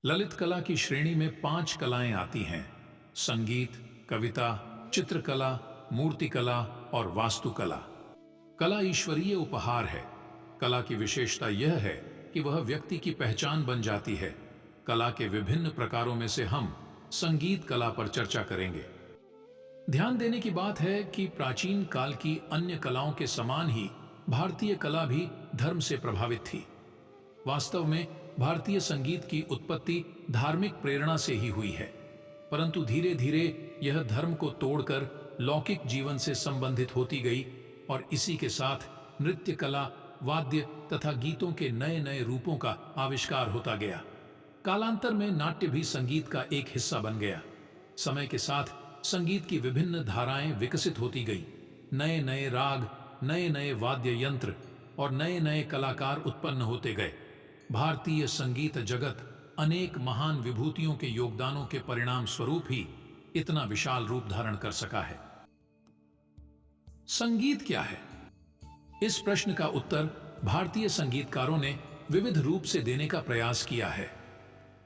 ललित कला की श्रेणी में 5 कलाएं आती हैं: संगीत, कविता, चित्रकला, मूर्तिकला और वास्तुकला। कला ईश्वरीय उपहार है। कला की विशेषता यह है कि वह व्यक्ति की पहचान बन जाती है। कला के विभिन्न प्रकारों में से हम संगीत कला पर चर्चा करेंगे। ध्यान देने की बात है कि प्राचीन काल की अन्य कलाओं के समान ही भारतीय कला भी धर्म से प्रभावित थी। वास्तव में भारतीय संगीत की उत्पत्ति धार्मिक प्रेरणा से ही हुई है, परंतु धीरे धीरे यह धर्म को तोड़कर लौकिक जीवन से संबंधित होती गई और इसी के साथ नृत्य कला, वाद्य तथा गीतों के नए नए रूपों का आविष्कार होता गया। कालांतर में नाट्य भी संगीत का एक हिस्सा बन गया। समय के साथ संगीत की विभिन्न धाराएं विकसित होती गई। नए नए राग, नए नए वाद्य यंत्र और नए नए कलाकार उत्पन्न होते गए। भारतीय संगीत जगत अनेक महान विभूतियों के योगदानों के परिणाम स्वरूप ही इतना विशाल रूप धारण कर सका है। संगीत क्या है? इस प्रश्न का उत्तर भारतीय संगीतकारों ने विविध रूप से देने का प्रयास किया है।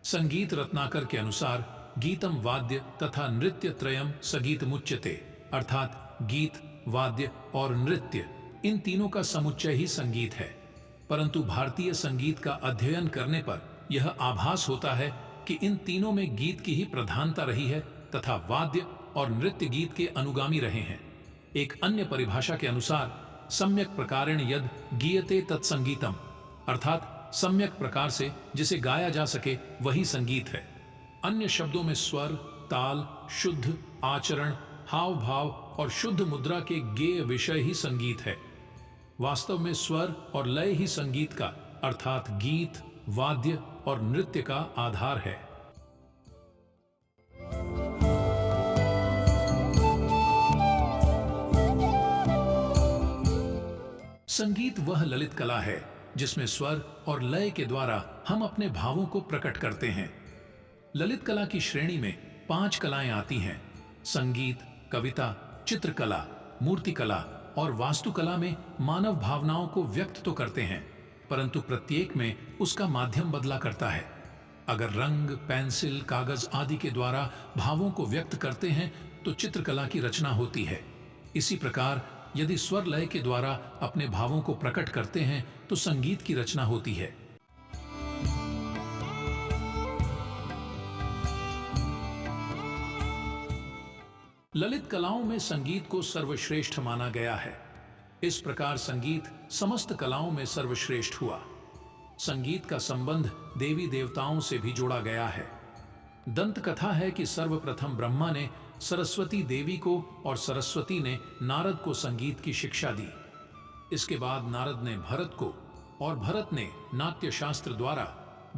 संगीत रत्नाकर के अनुसार गीतम वाद्य तथा नृत्य त्रयम संगीतमुच्यते, अर्थात गीत, वाद्य और नृत्य, इन तीनों का समुच्चय ही संगीत है। परंतु भारतीय संगीत का अध्ययन करने पर यह आभास होता है कि इन तीनों में गीत की ही प्रधानता रही है तथा वाद्य और नृत्य गीत के अनुगामी रहे हैं। एक अन्य परिभाषा के अनुसार सम्यक प्रकारेण यद गीयते तत्संगीतम, अर्थात सम्यक प्रकार से जिसे गाया जा सके वही संगीत है। अन्य शब्दों में स्वर, ताल, शुद्ध आचरण, हाव भाव और शुद्ध मुद्रा के गेय विषय ही संगीत है। वास्तव में स्वर और लय ही संगीत का, अर्थात गीत, वाद्य और नृत्य का आधार है। संगीत वह ललित कला है जिसमें स्वर और लय के द्वारा हम अपने भावों को प्रकट करते हैं। ललित कला की श्रेणी में 5 कलाएं आती हैं: संगीत, कविता, चित्रकला, मूर्तिकला और वास्तुकला में मानव भावनाओं को व्यक्त तो करते हैं, परंतु प्रत्येक में उसका माध्यम बदला करता है। अगर रंग, पेंसिल, कागज आदि के द्वारा भावों को व्यक्त करते हैं तो चित्रकला की रचना होती है। इसी प्रकार यदि स्वर लय के द्वारा अपने भावों को प्रकट करते हैं तो संगीत की रचना होती है। ललित कलाओं में संगीत को सर्वश्रेष्ठ माना गया है। इस प्रकार संगीत समस्त कलाओं में सर्वश्रेष्ठ हुआ। संगीत का संबंध देवी देवताओं से भी जोड़ा गया है। दंत कथा है कि सर्वप्रथम ब्रह्मा ने सरस्वती देवी को और सरस्वती ने नारद को संगीत की शिक्षा दी। इसके बाद नारद ने भरत को और भरत ने नाट्य शास्त्र द्वारा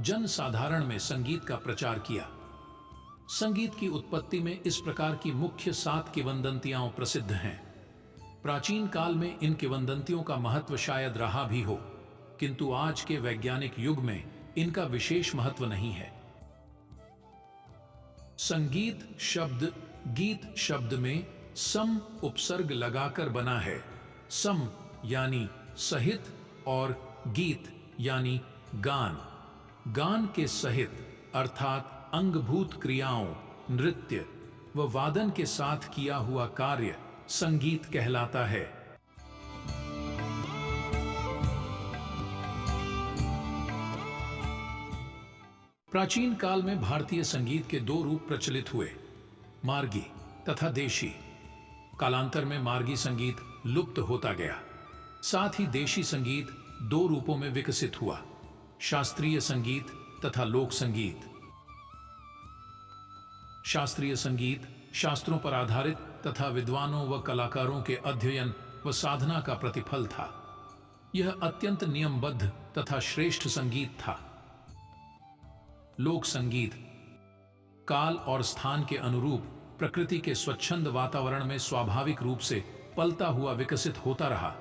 जन साधारण में संगीत का प्रचार किया। संगीत की उत्पत्ति में इस प्रकार की मुख्य 7 किंवदंतियां प्रसिद्ध हैं। प्राचीन काल में इन किंवदंतियों का महत्व शायद रहा भी हो, किंतु आज के वैज्ञानिक युग में इनका विशेष महत्व नहीं है। संगीत शब्द गीत शब्द में सम उपसर्ग लगाकर बना है। सम यानी सहित और गीत यानी गान। गान के सहित अर्थात अंगभूत क्रियाओं, नृत्य व वादन के साथ किया हुआ कार्य संगीत कहलाता है। प्राचीन काल में भारतीय संगीत के 2 रूप प्रचलित हुए, मार्गी तथा देशी। कालांतर में मार्गी संगीत लुप्त होता गया। साथ ही देशी संगीत 2 रूपों में विकसित हुआ, शास्त्रीय संगीत तथा लोक संगीत। शास्त्रीय संगीत शास्त्रों पर आधारित तथा विद्वानों व कलाकारों के अध्ययन व साधना का प्रतिफल था। यह अत्यंत नियमबद्ध तथा श्रेष्ठ संगीत था। लोक संगीत काल और स्थान के अनुरूप प्रकृति के स्वच्छंद वातावरण में स्वाभाविक रूप से पलता हुआ विकसित होता रहा,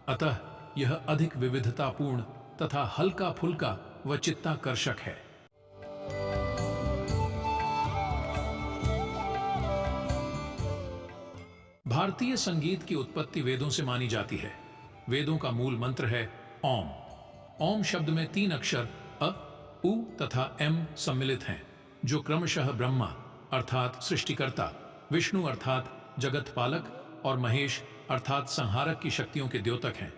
अतः यह अधिक विविधतापूर्ण तथा हल्का फुल्का व चित्ताकर्षक है। भारतीय संगीत की उत्पत्ति वेदों से मानी जाती है। वेदों का मूल मंत्र है ओम। ओम शब्द में 3 अक्षर अ, उ तथा एम सम्मिलित हैं, जो क्रमशः ब्रह्मा अर्थात सृष्टिकर्ता, विष्णु अर्थात जगत पालक और महेश अर्थात संहारक की शक्तियों के द्योतक हैं।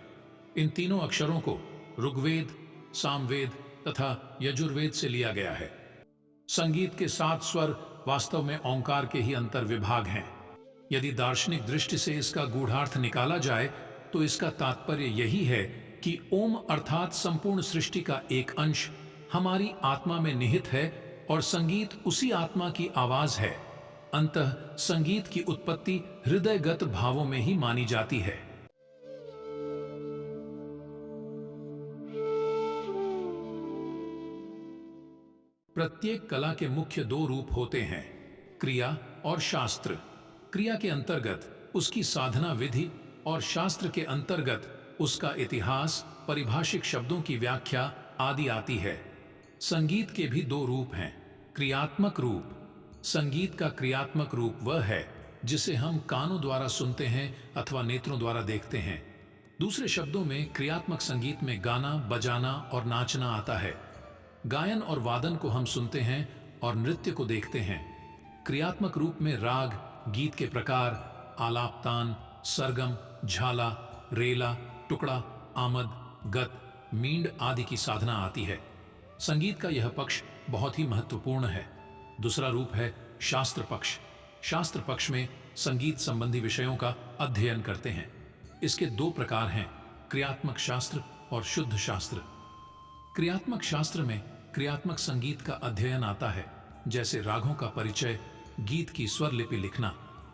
इन तीनों अक्षरों को ऋग्वेद, सामवेद तथा यजुर्वेद से लिया गया है। संगीत के 7 स्वर वास्तव में ओंकार के ही अंतर विभाग हैं। यदि दार्शनिक दृष्टि से इसका गूढ़ार्थ निकाला जाए तो इसका तात्पर्य यही है कि ओम अर्थात संपूर्ण सृष्टि का एक अंश हमारी आत्मा में निहित है और संगीत उसी आत्मा की आवाज है। अंततः संगीत की उत्पत्ति हृदयगत भावों में ही मानी जाती है। प्रत्येक कला के मुख्य 2 रूप होते हैं, क्रिया और शास्त्र। क्रिया के अंतर्गत उसकी साधना विधि और शास्त्र के अंतर्गत उसका इतिहास, परिभाषिक शब्दों की व्याख्या आदि आती है। संगीत के भी 2 रूप हैं। क्रियात्मक रूप। संगीत का क्रियात्मक रूप वह है जिसे हम कानों द्वारा सुनते हैं अथवा नेत्रों द्वारा देखते हैं। दूसरे शब्दों में क्रियात्मक संगीत में गाना, बजाना और नाचना आता है। गायन और वादन को हम सुनते हैं और नृत्य को देखते हैं। क्रियात्मक रूप में राग, गीत के प्रकार, आलाप, तान, सरगम, झाला, रेला, टुकड़ा, आमद, गत, मींड आदि की साधना आती है। संगीत का यह पक्ष बहुत ही महत्वपूर्ण है। दूसरा रूप है शास्त्र पक्ष। शास्त्र पक्ष में संगीत संबंधी विषयों का अध्ययन करते हैं। इसके 2 प्रकार हैं, क्रियात्मक शास्त्र और शुद्ध शास्त्र। क्रियात्मक शास्त्र में क्रियात्मक संगीत का अध्ययन आता है, जैसे रागों का परिचय, गीत की स्वर लिपि लिखना,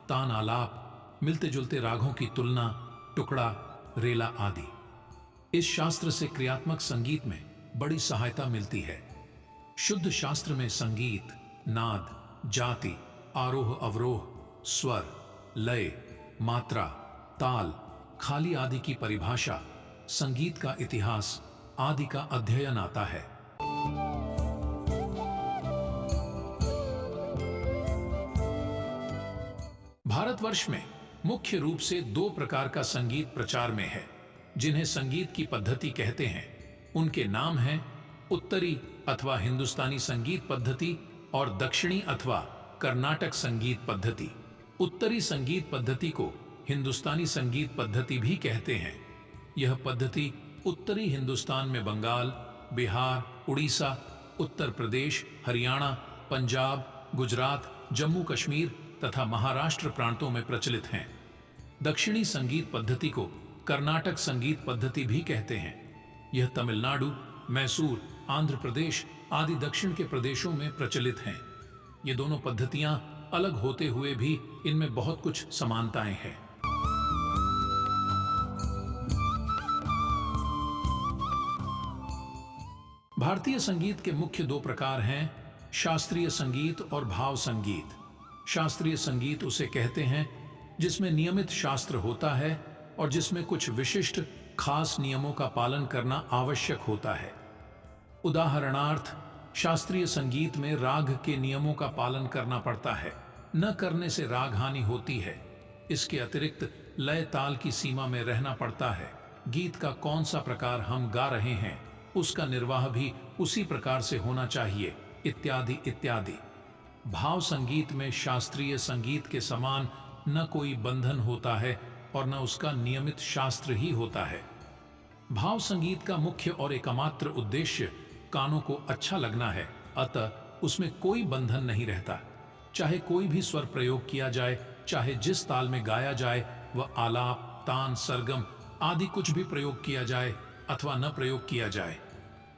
तान, आलाप, मिलते जुलते रागों की तुलना, टुकड़ा, रेला आदि। इस शास्त्र से क्रियात्मक संगीत में बड़ी सहायता मिलती है। शुद्ध शास्त्र में संगीत, नाद, जाति, आरोह अवरोह, स्वर, लय, मात्रा, ताल, खाली आदि की परिभाषा, संगीत का इतिहास आदि का अध्ययन आता है। भारतवर्ष में मुख्य रूप से 2 प्रकार का संगीत प्रचार में है, जिन्हें संगीत की पद्धति कहते हैं। उनके नाम हैं उत्तरी अथवा हिंदुस्तानी संगीत पद्धति और दक्षिणी अथवा कर्नाटक संगीत पद्धति। उत्तरी संगीत पद्धति को हिंदुस्तानी संगीत पद्धति भी कहते हैं। यह पद्धति उत्तरी हिंदुस्तान में बंगाल, बिहार, उड़ीसा, उत्तर प्रदेश, हरियाणा, पंजाब, गुजरात, जम्मू कश्मीर तथा महाराष्ट्र प्रांतों में प्रचलित हैं। दक्षिणी संगीत पद्धति को कर्नाटक संगीत पद्धति भी कहते हैं। यह तमिलनाडु, मैसूर, आंध्र प्रदेश आदि दक्षिण के प्रदेशों में प्रचलित हैं। ये दोनों पद्धतियां अलग होते हुए भी इनमें बहुत कुछ समानताएं हैं। भारतीय संगीत के मुख्य 2 प्रकार हैं, शास्त्रीय संगीत और भाव संगीत। शास्त्रीय संगीत उसे कहते हैं जिसमें नियमित शास्त्र होता है और जिसमें कुछ विशिष्ट खास नियमों का पालन करना आवश्यक होता है। उदाहरणार्थ, शास्त्रीय संगीत में राग के नियमों का पालन करना पड़ता है, न करने से राग हानि होती है। इसके अतिरिक्त लय ताल की सीमा में रहना पड़ता है। गीत का कौन सा प्रकार हम गा रहे हैं उसका निर्वाह भी उसी प्रकार से होना चाहिए, इत्यादि इत्यादि। भाव संगीत में शास्त्रीय संगीत के समान न कोई बंधन होता है और न उसका नियमित शास्त्र ही होता है। भाव संगीत का मुख्य और एकमात्र उद्देश्य कानों को अच्छा लगना है, अतः उसमें कोई बंधन नहीं रहता। चाहे कोई भी स्वर प्रयोग किया जाए, चाहे जिस ताल में गाया जाए, वह आलाप, तान, सरगम आदि कुछ भी प्रयोग किया जाए अथवा न प्रयोग किया जाए।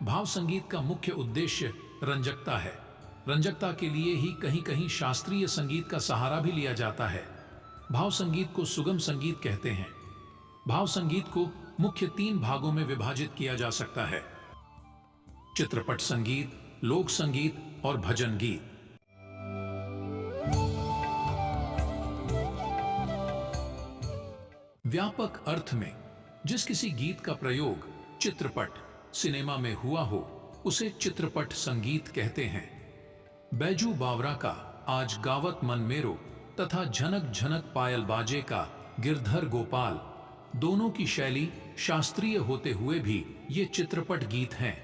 भाव संगीत का मुख्य उद्देश्य रंजकता है। रंजकता के लिए ही कहीं कहीं शास्त्रीय संगीत का सहारा भी लिया जाता है। भाव संगीत को सुगम संगीत कहते हैं। भाव संगीत को मुख्य 3 भागों में विभाजित किया जा सकता है: चित्रपट संगीत, लोक संगीत और भजन गीत। व्यापक अर्थ में जिस किसी गीत का प्रयोग चित्रपट, सिनेमा में हुआ हो, उसे चित्रपट संगीत कहते हैं। बैजू बावरा का आज गावत मन मेरो तथा झनक झनक पायल बाजे का गिरधर गोपाल, दोनों की शैली शास्त्रीय होते हुए भी ये चित्रपट गीत हैं।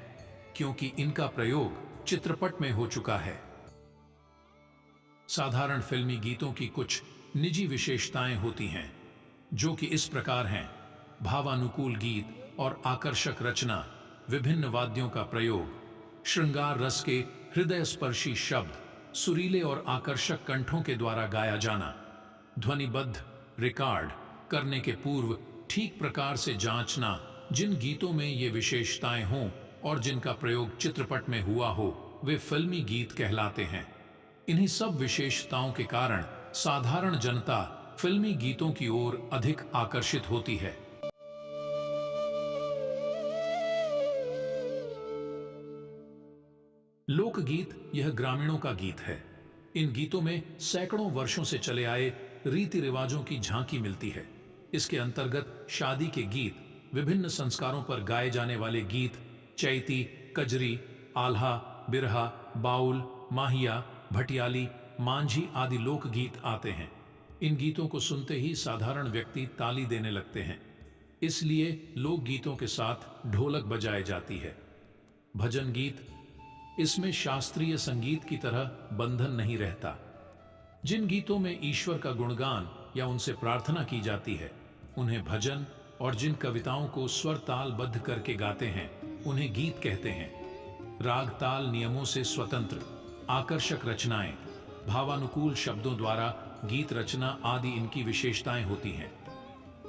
क्योंकि इनका प्रयोग चित्रपट में हो चुका है। साधारण फिल्मी गीतों की कुछ निजी विशेषताएं होती हैं, जो कि इस प्रकार हैं: भावानुकूल गीत और आकर्षक रचना, विभिन्न वाद्यों का प्रयोग, श्रृंगार रस के हृदय स्पर्शी शब्द, सुरीले और आकर्षक कंठों के द्वारा गाया जाना, ध्वनिबद्ध रिकॉर्ड करने के पूर्व ठीक प्रकार से जांचना। जिन गीतों में ये विशेषताएं हों और जिनका प्रयोग चित्रपट में हुआ हो, वे फिल्मी गीत कहलाते हैं। इन्हीं सब विशेषताओं के कारण साधारण जनता फिल्मी गीतों की ओर अधिक आकर्षित होती है। लोकगीत यह ग्रामीणों का गीत है। इन गीतों में सैकड़ों वर्षों से चले आए रीति रिवाजों की झांकी मिलती है। इसके अंतर्गत शादी के गीत, विभिन्न संस्कारों पर गाए जाने वाले गीत, चैती, कजरी, आल्हा, बिरहा, बाउल, माहिया, भटियाली, मांझी आदि लोकगीत आते हैं। इन गीतों को सुनते ही साधारण व्यक्ति ताली देने लगते हैं। इसलिए लोकगीतों के साथ ढोलक बजाई जाती है। भजन गीत, इसमें शास्त्रीय संगीत की तरह बंधन नहीं रहता। जिन गीतों में ईश्वर का गुणगान या उनसे प्रार्थना की जाती है, उन्हें भजन, और जिन कविताओं को स्वर तालबद्ध करके गाते हैं, उन्हें गीत कहते हैं। राग ताल नियमों से स्वतंत्र, आकर्षक रचनाएं, भावानुकूल शब्दों द्वारा गीत रचना आदि इनकी विशेषताएं होती हैं।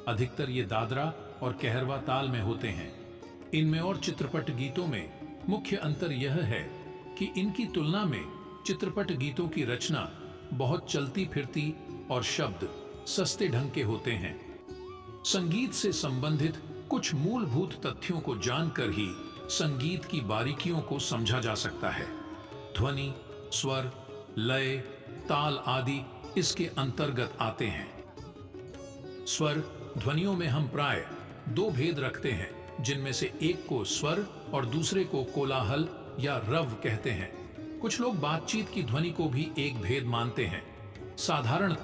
अधिकतर ये दादरा और कहरवा ताल में होते हैं। इनमें और चित्रपट गीतों में मुख्य अंतर यह है कि इनकी तुलना में चित्रपट गीतों की रचना बहुत चलती फिरती और शब्द सस्ते ढंग के होते हैं। संगीत से संबंधित कुछ मूलभूत तथ्यों को जानकर ही संगीत की बारीकियों को समझा जा सकता है। ध्वनि, स्वर, लय, ताल आदि इसके अंतर्गत आते हैं। स्वर ध्वनियों में हम प्राय दो भेद रखते हैं, जिनमें से एक को स्वर और दूसरे को कोलाहल या रव कहते हैं। कुछ लोग बातचीत की ध्वनि को भी एक भेद मानते हैं। साधारण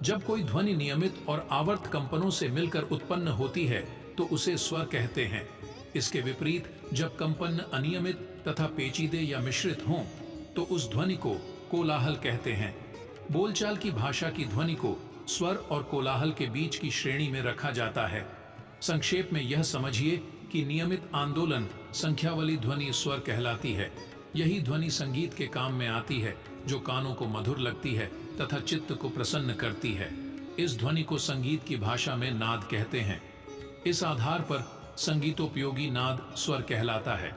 जब कोई ध्वनि नियमित और आवर्त कंपनों से मिलकर उत्पन्न होती है तो उसे स्वर कहते हैं। इसके विपरीत जब कंपन अनियमित तथा पेचीदे या मिश्रित हों तो उस ध्वनि को कोलाहल कहते हैं। बोलचाल की भाषा की ध्वनि को स्वर और कोलाहल के बीच की श्रेणी में रखा जाता है। संक्षेप में यह समझिए कि नियमित आंदोलन संख्यावली ध्वनि स्वर कहलाती है। यही ध्वनि संगीत के काम में आती है, जो कानों को मधुर लगती है तथा चित्त को प्रसन्न करती है। इस ध्वनि को संगीत की भाषा में नाद कहते हैं। इस आधार पर संगीतोपयोगी नाद स्वर कहलाता है।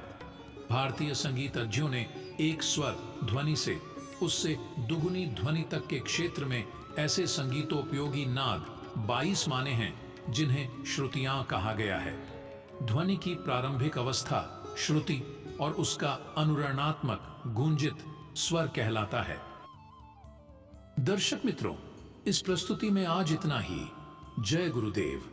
भारतीय संगीतज्ञों ने एक स्वर ध्वनि से उससे दुगुनी ध्वनि तक के क्षेत्र में ऐसे संगीतोपयोगी नाद 22 माने हैं, जिन्हें श्रुतियां कहा गया है। ध्वनि की प्रारंभिक अवस्था श्रुति और उसका अनुरणात्मक गुंजित स्वर कहलाता है। दर्शक मित्रों, इस प्रस्तुति में आज इतना ही। जय गुरुदेव।